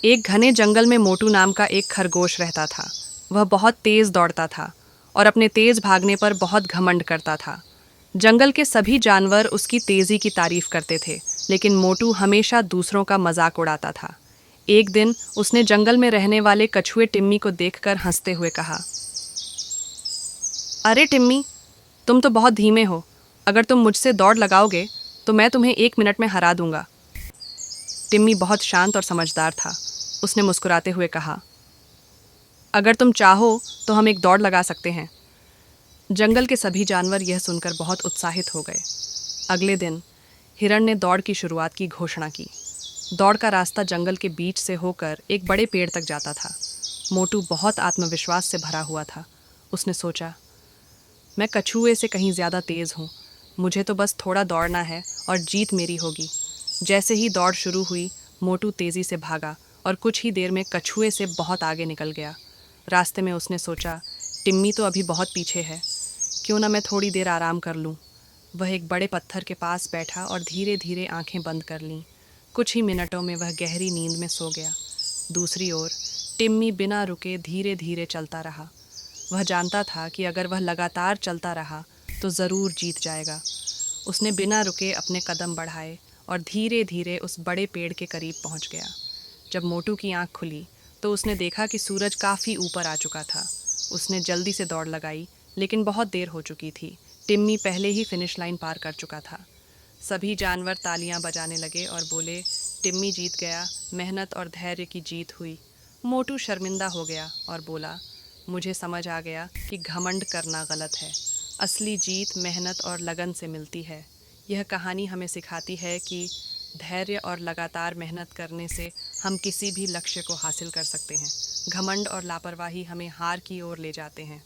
एक घने जंगल में मोटू नाम का एक खरगोश रहता था। वह बहुत तेज दौड़ता था और अपने तेज भागने पर बहुत घमंड करता था। जंगल के सभी जानवर उसकी तेजी की तारीफ करते थे, लेकिन मोटू हमेशा दूसरों का मजाक उड़ाता था। एक दिन उसने जंगल में रहने वाले कछुए टिम्मी को देखकर हंसते हुए कहा, अरे टिम्मी, तुम तो बहुत धीमे हो। अगर तुम मुझसे दौड़ लगाओगे तो मैं तुम्हें 1 मिनट में हरा दूंगा। टिम्मी बहुत शांत और समझदार था। उसने मुस्कुराते हुए कहा, अगर तुम चाहो तो हम एक दौड़ लगा सकते हैं। जंगल के सभी जानवर यह सुनकर बहुत उत्साहित हो गए। अगले दिन हिरण ने दौड़ की शुरुआत की घोषणा की। दौड़ का रास्ता जंगल के बीच से होकर एक बड़े पेड़ तक जाता था। मोटू बहुत आत्मविश्वास से भरा हुआ था। उसने सोचा, मैं कछुए से कहीं ज़्यादा तेज़ हूँ। मुझे तो बस थोड़ा दौड़ना है और जीत मेरी होगी। जैसे ही दौड़ शुरू हुई, मोटू तेज़ी से भागा और कुछ ही देर में कछुए से बहुत आगे निकल गया। रास्ते में उसने सोचा, टिम्मी तो अभी बहुत पीछे है, क्यों ना मैं थोड़ी देर आराम कर लूँ। वह एक बड़े पत्थर के पास बैठा और धीरे धीरे आंखें बंद कर लीं। कुछ ही मिनटों में वह गहरी नींद में सो गया। दूसरी ओर टिम्मी बिना रुके धीरे धीरे चलता रहा। वह जानता था कि अगर वह लगातार चलता रहा तो ज़रूर जीत जाएगा। उसने बिना रुके अपने कदम बढ़ाए और धीरे धीरे उस बड़े पेड़ के करीब पहुंच गया। जब मोटू की आंख खुली तो उसने देखा कि सूरज काफ़ी ऊपर आ चुका था। उसने जल्दी से दौड़ लगाई, लेकिन बहुत देर हो चुकी थी। टिम्मी पहले ही फिनिश लाइन पार कर चुका था। सभी जानवर तालियां बजाने लगे और बोले, टिम्मी जीत गया, मेहनत और धैर्य की जीत हुई। मोटू शर्मिंदा हो गया और बोला, मुझे समझ आ गया कि घमंड करना गलत है। असली जीत मेहनत और लगन से मिलती है। यह कहानी हमें सिखाती है कि धैर्य और लगातार मेहनत करने से हम किसी भी लक्ष्य को हासिल कर सकते हैं। घमंड और लापरवाही हमें हार की ओर ले जाते हैं।